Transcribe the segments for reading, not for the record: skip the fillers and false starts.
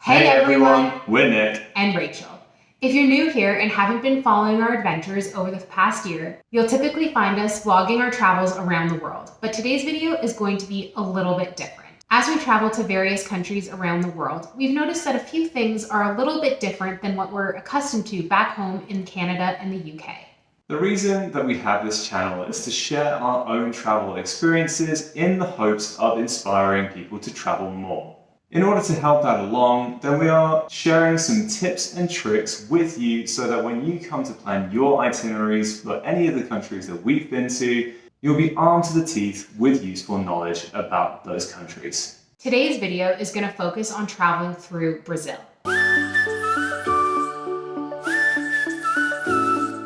Hey everyone, we're Nick and Rachel. If you're new here and haven't been following our adventures over the past year, you'll typically find us vlogging our travels around the world, but today's video is going to be a little bit different. As we travel to various countries around the world, we've noticed that a few things are a little bit different than what we're accustomed to back home in Canada and the UK. The reason that we have this channel is to share our own travel experiences in the hopes of inspiring people to travel more. In order to help that along, then we are sharing some tips and tricks with you so that when you come to plan your itineraries for any of the countries that we've been to, you'll be armed to the teeth with useful knowledge about those countries. Today's video is going to focus on traveling through Brazil.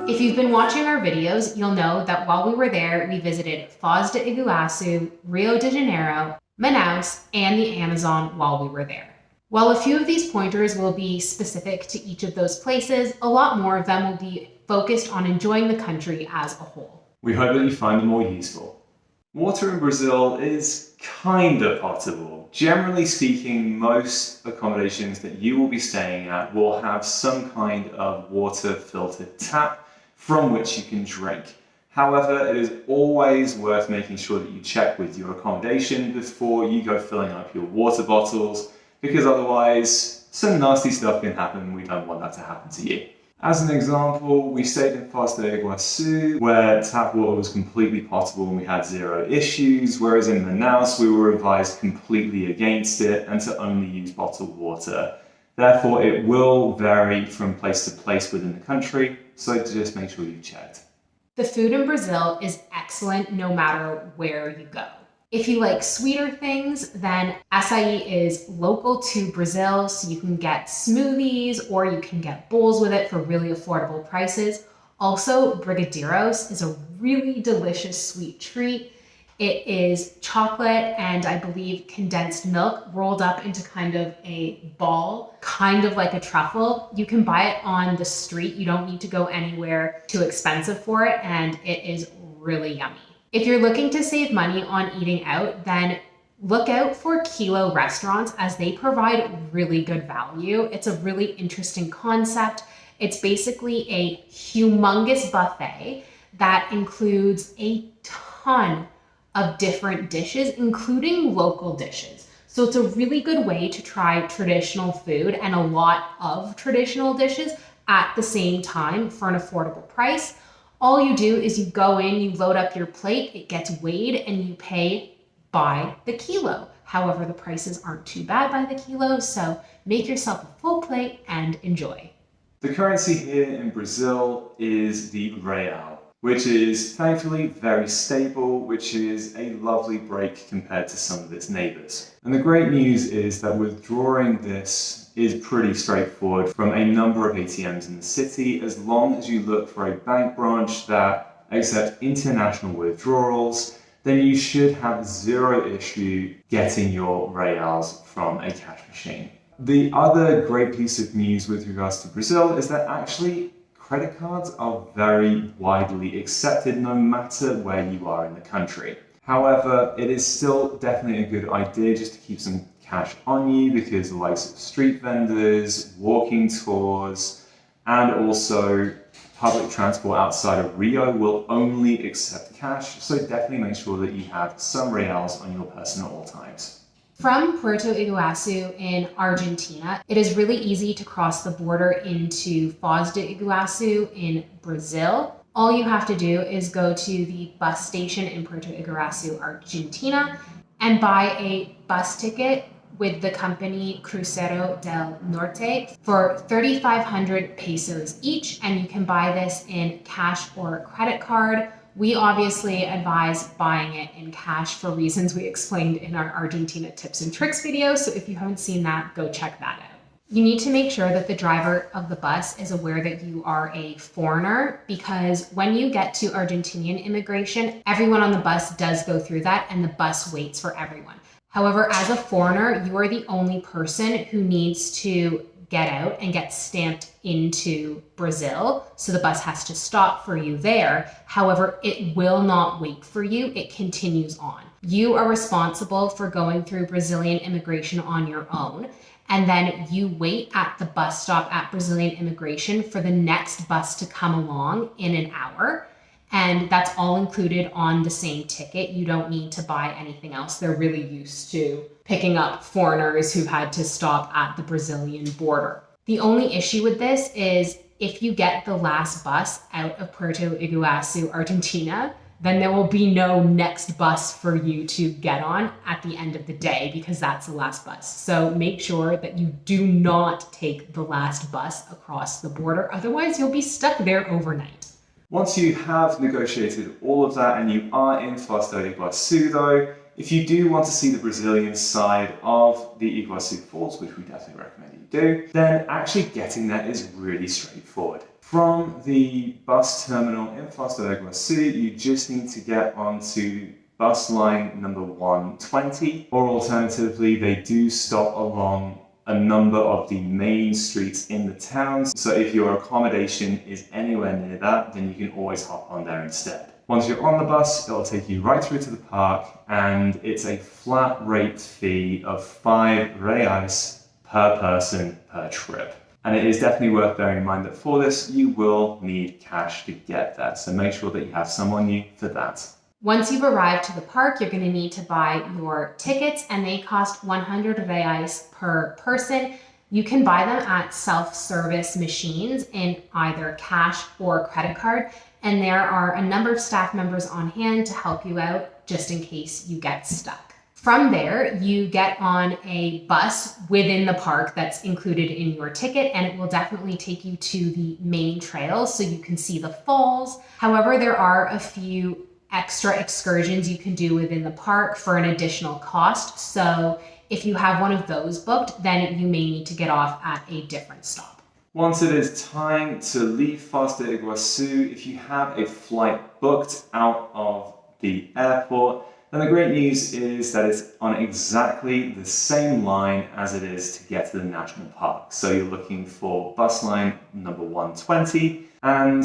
If you've been watching our videos, you'll know that while we were there, we visited Foz do Iguaçu, Rio de Janeiro, Manaus, and the Amazon while we were there. While a few of these pointers will be specific to each of those places, a lot more of them will be focused on enjoying the country as a whole. We hope that you find them all useful. Water in Brazil is kind of potable. Generally speaking, most accommodations that you will be staying at will have some kind of water filtered tap from which you can drink. However, it is always worth making sure that you check with your accommodation before you go filling up your water bottles, because otherwise some nasty stuff can happen and we don't want that to happen to you. As an example, we stayed in Foz do Iguaçu, where tap water was completely potable and we had zero issues, whereas in Manaus we were advised completely against it and to only use bottled water. Therefore, it will vary from place to place within the country, so just make sure you've checked. The food in Brazil is excellent no matter where you go. If you like sweeter things, then açaí is local to Brazil, so you can get smoothies or you can get bowls with it for really affordable prices. Also, brigadeiros is a really delicious sweet treat. It is chocolate and I believe condensed milk rolled up into kind of a ball, kind of like a truffle. You can buy it on the street. You don't need to go anywhere too expensive for it, and it is really yummy. If you're looking to save money on eating out, then look out for kilo restaurants as they provide really good value. It's a really interesting concept. It's basically a humongous buffet that includes a ton of different dishes, including local dishes. So it's a really good way to try traditional food and a lot of traditional dishes at the same time for an affordable price. All you do is you go in, you load up your plate, it gets weighed, and you pay by the kilo. However, the prices aren't too bad by the kilo, so make yourself a full plate and enjoy. The currency here in Brazil is the real, which is thankfully very stable, which is a lovely break compared to some of its neighbours. And the great news is that withdrawing this is pretty straightforward from a number of ATMs in the city, as long as you look for a bank branch that accepts international withdrawals, then you should have zero issue getting your reals from a cash machine. The other great piece of news with regards to Brazil is that actually credit cards are very widely accepted no matter where you are in the country. However, it is still definitely a good idea just to keep some cash on you, because the likes of street vendors, walking tours, and also public transport outside of Rio will only accept cash, so definitely make sure that you have some reals on your person at all times. From Puerto Iguaçu in Argentina, it is really easy to cross the border into Foz do Iguaçu in Brazil. All you have to do is go to the bus station in Puerto Iguaçu, Argentina, and buy a bus ticket with the company Cruzeiro del Norte for 3,500 pesos each, and you can buy this in cash or credit card. We obviously advise buying it in cash for reasons we explained in our Argentina tips and tricks video, so if you haven't seen that, go check that out. You need to make sure that the driver of the bus is aware that you are a foreigner, because when you get to Argentinian immigration, everyone on the bus does go through that and the bus waits for everyone. However, as a foreigner, you are the only person who needs to get out and get stamped into Brazil. So the bus has to stop for you there. However, it will not wait for you. It continues on. You are responsible for going through Brazilian immigration on your own. and then you wait at the bus stop at Brazilian Immigration for the next bus to come along in an hour. And that's all included on the same ticket. You don't need to buy anything else. They're really used to picking up foreigners who had to stop at the Brazilian border. The only issue with this is if you get the last bus out of Puerto Iguazu, Argentina, then there will be no next bus for you to get on at the end of the day because that's the last bus. So make sure that you do not take the last bus across the border. Otherwise, you'll be stuck there overnight. Once you have negotiated all of that and you are in Foz do Iguaçu though, if you do want to see the Brazilian side of the Iguazu Falls, which we definitely recommend you do, then actually getting there is really straightforward. From the bus terminal in Foz do Iguaçu, you just need to get onto bus line number 120, or alternatively, they do stop along a number of the main streets in the towns. So if your accommodation is anywhere near that, then you can always hop on there instead. Once you're on the bus, it'll take you right through to the park, and it's a flat rate fee of 5 reais per person per trip. And it is definitely worth bearing in mind that for this, you will need cash to get there. So make sure that you have some on you for that. Once you've arrived to the park, you're going to need to buy your tickets, and they cost 100 reais per person. You can buy them at self-service machines in either cash or credit card, and there are a number of staff members on hand to help you out just in case you get stuck. From there, you get on a bus within the park that's included in your ticket, and it will definitely take you to the main trails so you can see the falls. However, there are a few extra excursions you can do within the park for an additional cost. So if you have one of those booked, then you may need to get off at a different stop. Once it is time to leave Foz do Iguaçu, if you have a flight booked out of the airport, then the great news is that it's on exactly the same line as it is to get to the national park. So you're looking for bus line number 120, and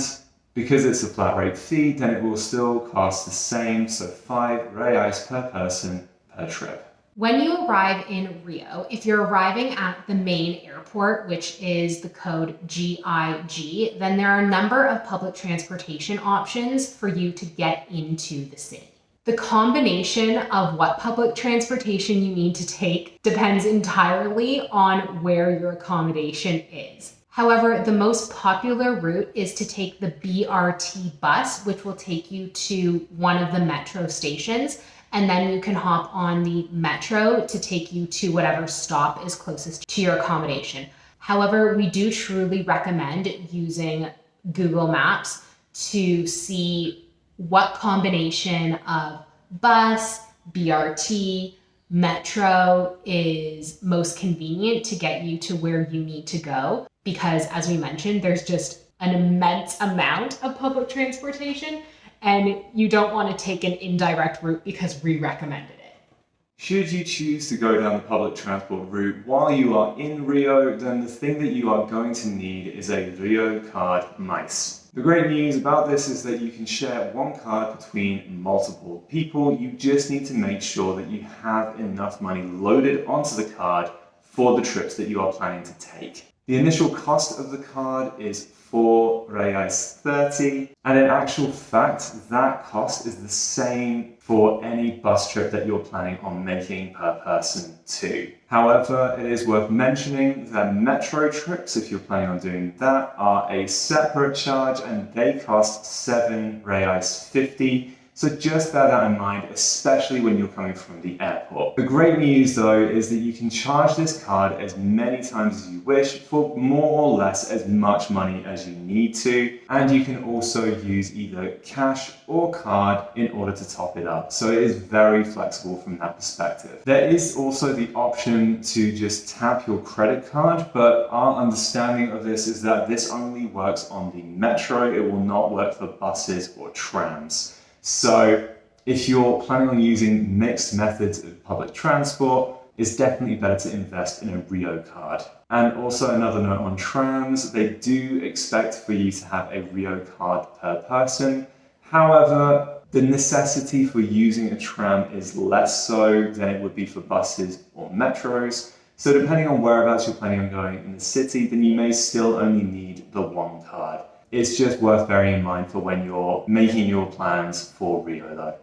because it's a flat rate fee, then it will still cost the same, so 5 reais per person per trip. When you arrive in Rio, if you're arriving at the main airport, which is the code GIG, then there are a number of public transportation options for you to get into the city. The combination of what public transportation you need to take depends entirely on where your accommodation is. However, the most popular route is to take the BRT bus, which will take you to one of the metro stations, and then you can hop on the metro to take you to whatever stop is closest to your accommodation. However, we do truly recommend using Google Maps to see what combination of bus, BRT, metro is most convenient to get you to where you need to go. Because as we mentioned, there's just an immense amount of public transportation, and you don't want to take an indirect route because we recommended it. Should you choose to go down the public transport route while you are in Rio, then the thing that you are going to need is a Rio card mais. The great news about this is that you can share one card between multiple people. You just need to make sure that you have enough money loaded onto the card for the trips that you are planning to take. The initial cost of the card is 4 reais 30, and in actual fact, that cost is the same for any bus trip that you're planning on making per person too. However, it is worth mentioning that metro trips, if you're planning on doing that, are a separate charge and they cost 7 reais 50. So just bear that in mind, especially when you're coming from the airport. The great news though is that you can charge this card as many times as you wish for more or less as much money as you need to. And you can also use either cash or card in order to top it up. So it is very flexible from that perspective. There is also the option to just tap your credit card, but our understanding of this is that this only works on the metro. It will not work for buses or trams. So if you're planning on using mixed methods of public transport, it's definitely better to invest in a Rio card. And also another note on trams, they do expect for you to have a Rio card per person. However, the necessity for using a tram is less so than it would be for buses or metros. So depending on whereabouts you're planning on going in the city, then you may still only need the one card. It's just worth bearing in mind for when you're making your plans for Rio though.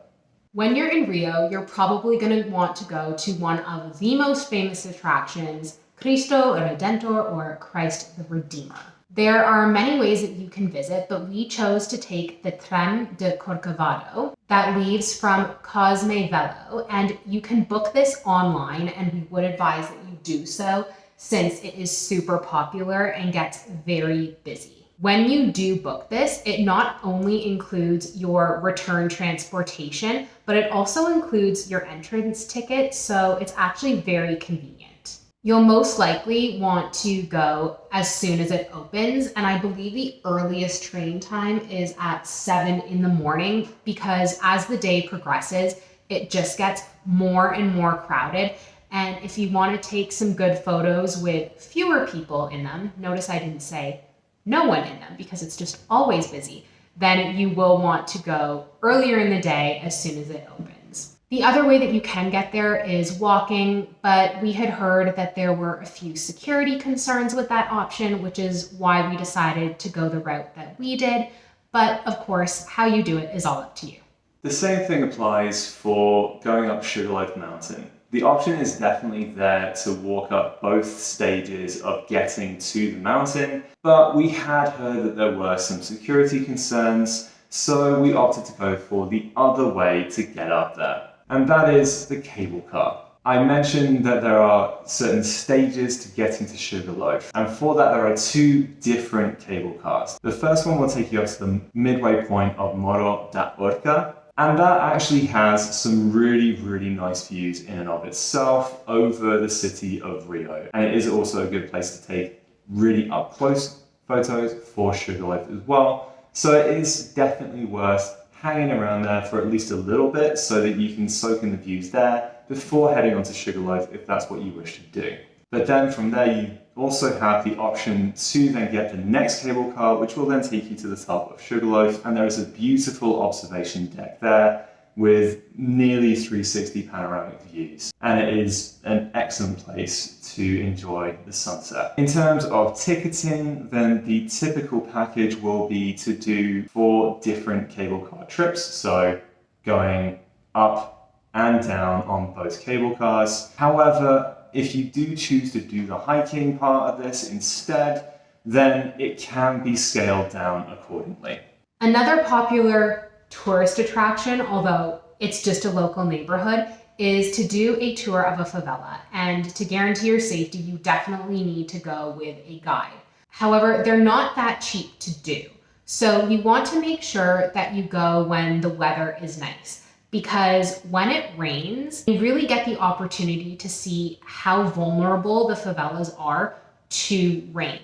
When you're in Rio, you're probably going to want to go to one of the most famous attractions, Cristo Redentor, or Christ the Redeemer. There are many ways that you can visit, but we chose to take the Tren de Corcovado that leaves from Cosme Velo, and you can book this online, and we would advise that you do so since it is super popular and gets very busy. When you do book this, it not only includes your return transportation, but it also includes your entrance ticket, so it's actually very convenient. You'll most likely want to go as soon as it opens, and I believe the earliest train time is at 7 in the morning because as the day progresses, it just gets more and more crowded. And if you want to take some good photos with fewer people in them, notice I didn't say no one in them because it's just always busy, then you will want to go earlier in the day as soon as it opens. The other way that you can get there is walking, but we had heard that there were a few security concerns with that option, which is why we decided to go the route that we did. But of course, how you do it is all up to you. The same thing applies for going up Sugarloaf Mountain. The option is definitely there to walk up both stages of getting to the mountain, but we had heard that there were some security concerns, so we opted to go for the other way to get up there. And that is the cable car. I mentioned that there are certain stages to getting to Sugarloaf, and for that there are two different cable cars. The first one will take you up to the midway point of Morro da Urca, and that actually has some really nice views in and of itself over the city of Rio. And it is also a good place to take really up close photos for Sugarloaf as well. So it is definitely worth hanging around there for at least a little bit so that you can soak in the views there before heading on to Sugarloaf if that's what you wish to do. But then from there you also have the option to then get the next cable car, which will then take you to the top of Sugarloaf, and there is a beautiful observation deck there with nearly 360 panoramic views, and it is an excellent place to enjoy the sunset. In terms of ticketing, then the typical package will be to do 4 different cable car trips, so going up and down on both cable cars. However, if you do choose to do the hiking part of this instead, then it can be scaled down accordingly. Another popular tourist attraction, although it's just a local neighborhood, is to do a tour of a favela. And to guarantee your safety, you definitely need to go with a guide. However, they're not that cheap to do. So you want to make sure that you go when the weather is nice, because when it rains, you really get the opportunity to see how vulnerable the favelas are to rain,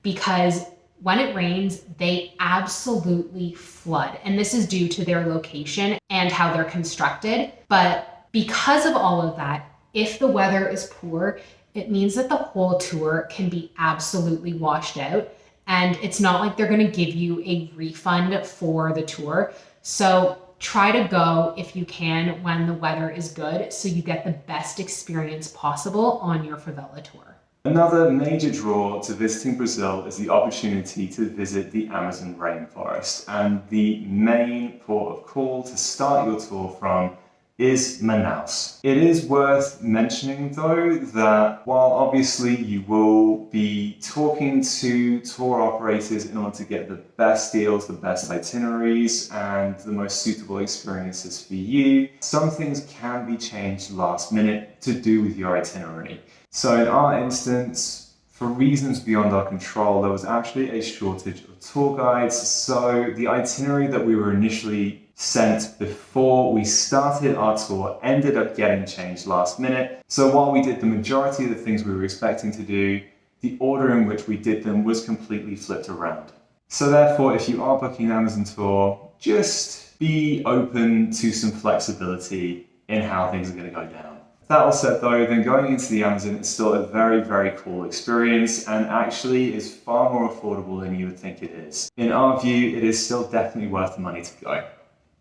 because when it rains, they absolutely flood. And this is due to their location and how they're constructed. But because of all of that, if the weather is poor, it means that the whole tour can be absolutely washed out. And it's not like they're going to give you a refund for the tour. So try to go if you can when the weather is good so you get the best experience possible on your favela tour. Another major draw to visiting Brazil is the opportunity to visit the Amazon rainforest, and the main port of call to start your tour from is Manaus. It is worth mentioning though that while obviously you will be talking to tour operators in order to get the best deals, the best itineraries, and the most suitable experiences for you, some things can be changed last minute to do with your itinerary. So in our instance, for reasons beyond our control, there was actually a shortage of tour guides. So the itinerary that we were initially sent before we started our tour ended up getting changed last minute. So while we did the majority of the things we were expecting to do, the order in which we did them was completely flipped around. So therefore, if you are booking an Amazon tour, just be open to some flexibility in how things are going to go down. That all said though, then going into the Amazon is still a very cool experience, and actually is far more affordable than you would think it is. In our view, it is still definitely worth the money to go.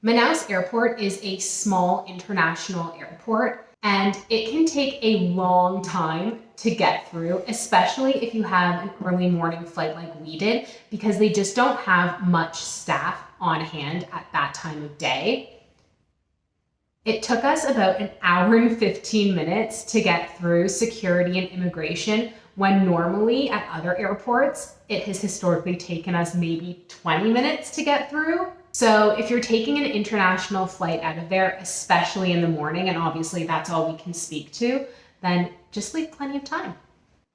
Manaus Airport is a small international airport, and it can take a long time to get through, especially if you have an early morning flight like we did, because they just don't have much staff on hand at that time of day. It took us about an hour and 15 minutes to get through security and immigration, when normally at other airports, it has historically taken us maybe 20 minutes to get through. So if you're taking an international flight out of there, especially in the morning, and obviously that's all we can speak to, then just leave plenty of time.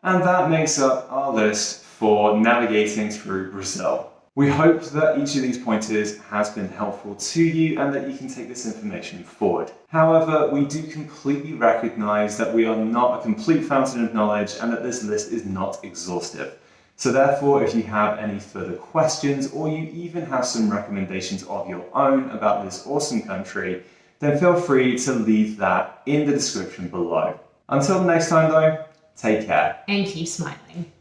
And that makes up our list for navigating through Brazil. We hope that each of these pointers has been helpful to you and that you can take this information forward. However, we do completely recognize that we are not a complete fountain of knowledge and that this list is not exhaustive. So therefore, if you have any further questions or you even have some recommendations of your own about this awesome country, then feel free to leave that in the description below. Until next time though, take care. And keep smiling.